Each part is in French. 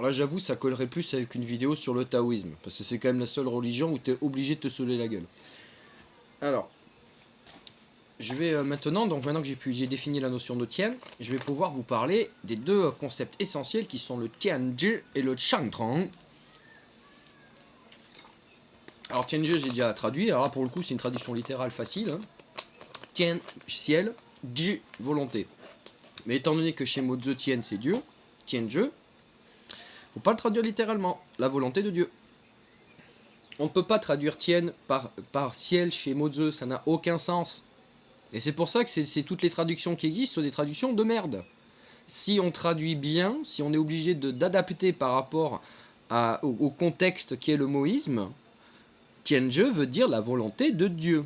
là, j'avoue, ça collerait plus avec une vidéo sur le taoïsme, parce que c'est quand même la seule religion où tu es obligé de te saouler la gueule. Alors, je vais maintenant, donc maintenant que j'ai défini la notion de Tian, je vais pouvoir vous parler des deux concepts essentiels qui sont le Tianzhi et le Shangtong. Alors Tianzhi, j'ai déjà traduit, alors là pour le coup c'est une traduction littérale facile. Hein. Tian, ciel, Ji, volonté. Mais étant donné que chez Mozi Tian c'est Dieu, Tianzhi, faut pas le traduire littéralement, la volonté de Dieu. On ne peut pas traduire Tian par ciel chez Mozi, ça n'a aucun sens. Et c'est pour ça que c'est toutes les traductions qui existent sont des traductions de merde. Si on traduit bien, si on est obligé d'adapter par rapport au contexte qui est le moïsme, Tianzhi veut dire la volonté de Dieu.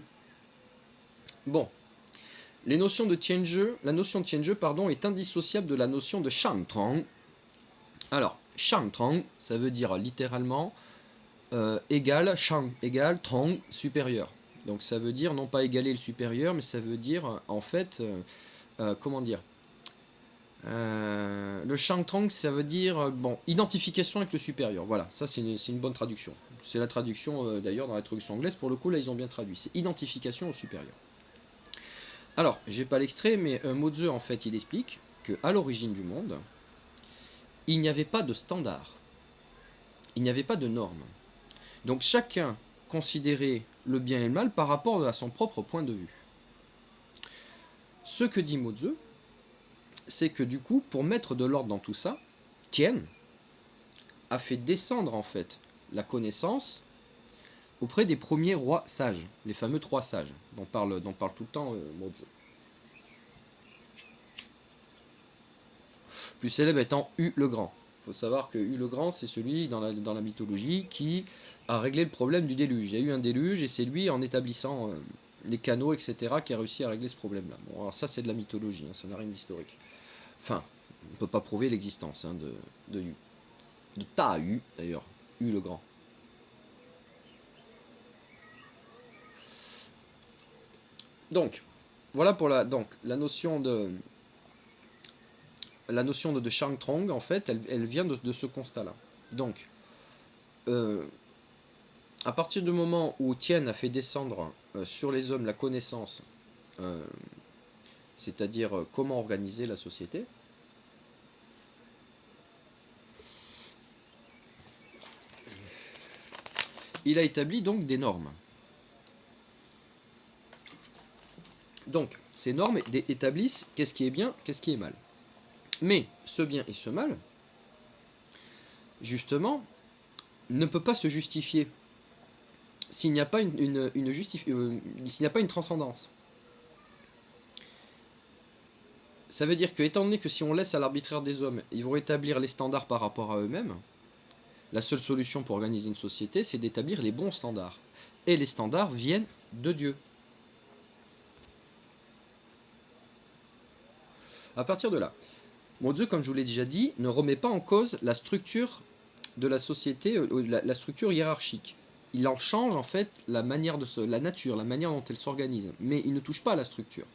Bon, la notion de Tianzhi, est indissociable de la notion de Shangtong. Alors, Shangtong, ça veut dire littéralement égal, Shang égal, Tong supérieur. Donc ça veut dire non pas égaler le supérieur, mais ça veut dire en fait, comment dire, le Shangtong, ça veut dire bon, identification avec le supérieur. Voilà, ça c'est une bonne traduction. C'est la traduction d'ailleurs dans la traduction anglaise, pour le coup là ils ont bien traduit. C'est identification au supérieur. Alors, j'ai pas l'extrait, mais Mozi en fait il explique qu'à l'origine du monde, il n'y avait pas de standard, il n'y avait pas de normes. Donc chacun considérait le bien et le mal par rapport à son propre point de vue. Ce que dit Mozi, c'est que du coup, pour mettre de l'ordre dans tout ça, Tian a fait descendre en fait la connaissance auprès des premiers rois sages, les fameux trois sages, dont parle tout le temps Mozi. Plus célèbre étant Hu le Grand. Il faut savoir que Hu le Grand, c'est celui dans la mythologie qui a réglé le problème du déluge. Il y a eu un déluge et c'est lui, en établissant les canaux, etc., qui a réussi à régler ce problème-là. Bon, alors ça, c'est de la mythologie, hein, ça n'a rien d'historique. Enfin, on ne peut pas prouver l'existence hein, de Hu. De Ta-Hu, d'ailleurs. Hu le Grand. Donc, voilà pour la notion de Shangtong, en fait, elle vient de ce constat-là. Donc, à partir du moment où Tian a fait descendre sur les hommes la connaissance, c'est-à-dire comment organiser la société, il a établi donc des normes. Donc, ces normes établissent qu'est-ce qui est bien, qu'est-ce qui est mal. Mais ce bien et ce mal, justement, ne peut pas se justifier s'il n'y a pas s'il n'y a pas une transcendance. Ça veut dire que, étant donné que si on laisse à l'arbitraire des hommes, ils vont établir les standards par rapport à eux-mêmes, la seule solution pour organiser une société, c'est d'établir les bons standards. Et les standards viennent de Dieu. À partir de là, mon Dieu, comme je vous l'ai déjà dit, ne remet pas en cause la structure de la société, la structure hiérarchique. Il en change en fait la manière la nature, la manière dont elle s'organise. Mais il ne touche pas à la structure.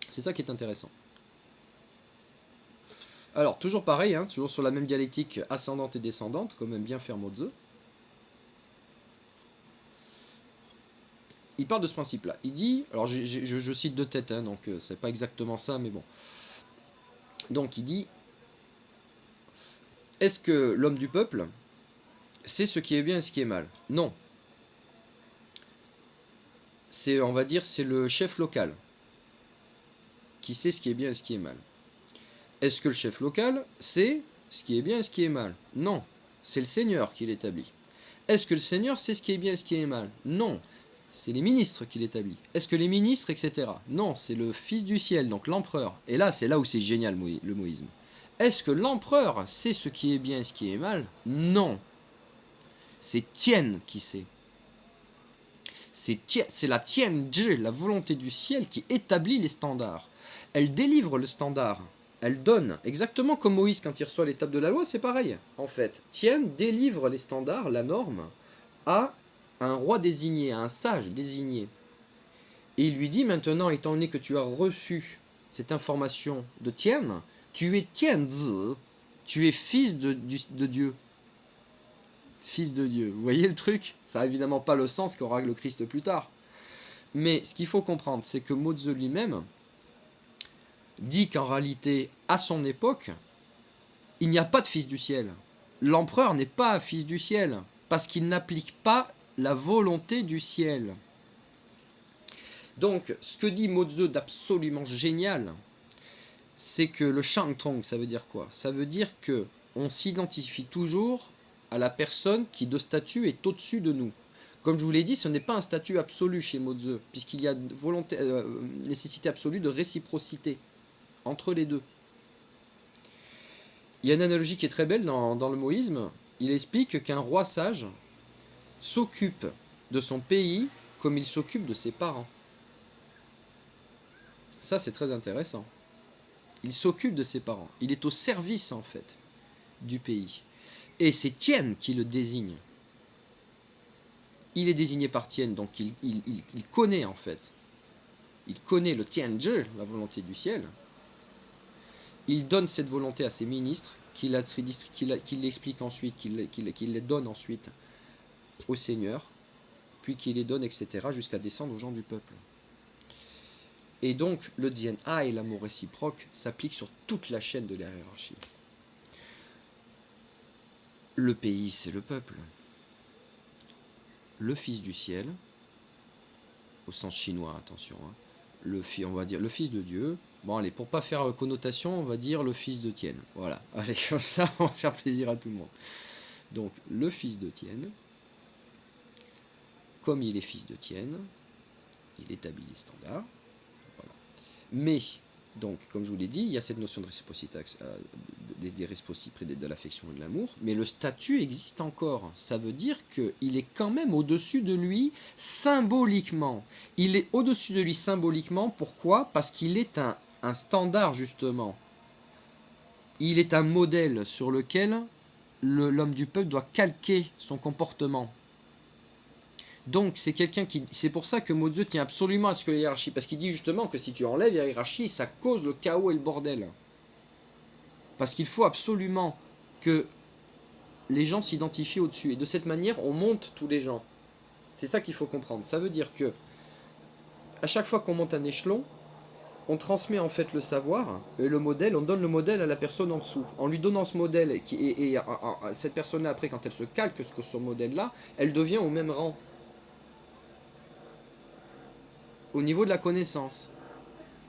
C'est ça qui est intéressant. Alors, toujours pareil, hein, toujours sur la même dialectique ascendante et descendante, comme aime bien faire Mozi. Il parle de ce principe-là. Il dit, alors je cite de tête, hein, donc c'est pas exactement ça, mais bon. Donc il dit, est-ce que l'homme du peuple sait ce qui est bien et ce qui est mal? Non. C'est, on va dire, c'est le chef local qui sait ce qui est bien et ce qui est mal. Est-ce que le chef local sait ce qui est bien et ce qui est mal? Non. C'est le Seigneur qui l'établit. Est-ce que le Seigneur sait ce qui est bien et ce qui est mal? Non. C'est les ministres qui l'établissent. Est-ce que les ministres, etc. Non, c'est le Fils du ciel, donc l'empereur. Et là, c'est là où c'est génial le moïsme. Est-ce que l'empereur sait ce qui est bien et ce qui est mal? Non. C'est Tian qui sait. C'est la Tianzhi, la volonté du ciel, qui établit les standards. Elle délivre le standard. Elle donne, exactement comme Moïse quand il reçoit l'étape de la loi, c'est pareil. En fait, Tian délivre les standards, la norme, à un roi désigné, à un sage désigné. Et il lui dit maintenant, étant donné que tu as reçu cette information de Tian, tu es Tianzi, Tu es fils de Dieu. Fils de Dieu. Vous voyez le truc? Ça n'a évidemment pas le sens qu'aura le Christ plus tard. Mais ce qu'il faut comprendre, c'est que Mo Tzu lui-même dit qu'en réalité, à son époque, il n'y a pas de fils du ciel. L'empereur n'est pas un fils du ciel, parce qu'il n'applique pas la volonté du ciel. Donc, ce que dit Mo Tzu d'absolument génial, c'est que le Shangtong, ça veut dire quoi? Ça veut dire que on s'identifie toujours à la personne qui de statut est au-dessus de nous. Comme je vous l'ai dit, ce n'est pas un statut absolu chez Mo Tzu, puisqu'il y a nécessité absolue de réciprocité entre les deux. Il y a une analogie qui est très belle dans le moïsme. Il explique qu'un roi sage s'occupe de son pays comme il s'occupe de ses parents. Ça, c'est très intéressant. Il s'occupe de ses parents. Il est au service, en fait, du pays. Et c'est Tien qui le désigne. Il est désigné par Tien, donc il connaît, en fait. Il connaît le Tianzhi, la volonté du ciel. Il donne cette volonté à ses ministres, qu'il l'explique ensuite, qu'il les donne ensuite au Seigneur, puis qu'il les donne, etc., jusqu'à descendre aux gens du peuple. Et donc, le Dien A et l'amour réciproque s'appliquent sur toute la chaîne de la hiérarchie. Le pays, c'est le peuple. Le Fils du ciel, au sens chinois, attention, hein, on va dire le Fils de Dieu. Bon, allez, pour pas faire connotation, on va dire le Fils de Tien. Voilà, allez, comme ça, on va faire plaisir à tout le monde. Donc, le Fils de Tien, comme il est Fils de Tien, il établit les standards. Voilà. Mais, donc, comme je vous l'ai dit, il y a cette notion de réciprocité, des réciprocités de l'affection et de l'amour, mais le statut existe encore. Ça veut dire qu'il est quand même au-dessus de lui symboliquement. Il est au-dessus de lui symboliquement, pourquoi? Parce qu'il est un standard, justement. Il est un modèle sur lequel l'homme du peuple doit calquer son comportement. Donc c'est quelqu'un qui... C'est pour ça que Mo Tzu tient absolument à ce que la hiérarchie... Parce qu'il dit justement que si tu enlèves la hiérarchie, ça cause le chaos et le bordel. Parce qu'il faut absolument que les gens s'identifient au-dessus. Et de cette manière, on monte tous les gens. C'est ça qu'il faut comprendre. Ça veut dire que à chaque fois qu'on monte un échelon, on transmet en fait le savoir et le modèle, on donne le modèle à la personne en dessous. En lui donnant ce modèle, et cette personne-là, après, quand elle se calque sur ce modèle-là, elle devient au même rang. Au niveau de la connaissance.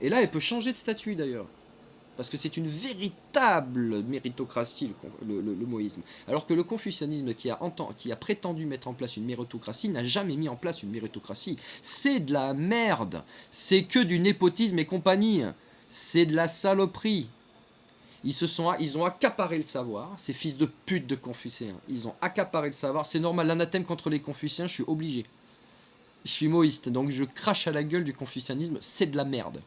Et là, elle peut changer de statut d'ailleurs. Parce que c'est une véritable méritocratie, le moïsme. Alors que le confucianisme, qui a prétendu mettre en place une méritocratie, n'a jamais mis en place une méritocratie. C'est de la merde. C'est que du népotisme et compagnie. C'est de la saloperie. Ils ont accaparé le savoir, ces fils de pute de confucéens. Ils ont accaparé le savoir. C'est normal, l'anathème contre les confucéens, je suis obligé. Je suis moïste, donc je crache à la gueule du confucianisme. C'est de la merde.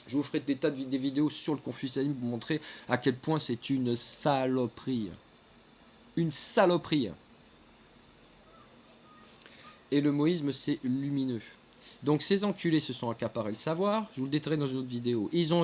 Je vous ferai des vidéos sur le confucianisme pour vous montrer à quel point c'est une saloperie. Une saloperie. Et le moïsme, c'est lumineux. Donc ces enculés se sont accaparés le savoir. Je vous le détaillerai dans une autre vidéo. Ils ont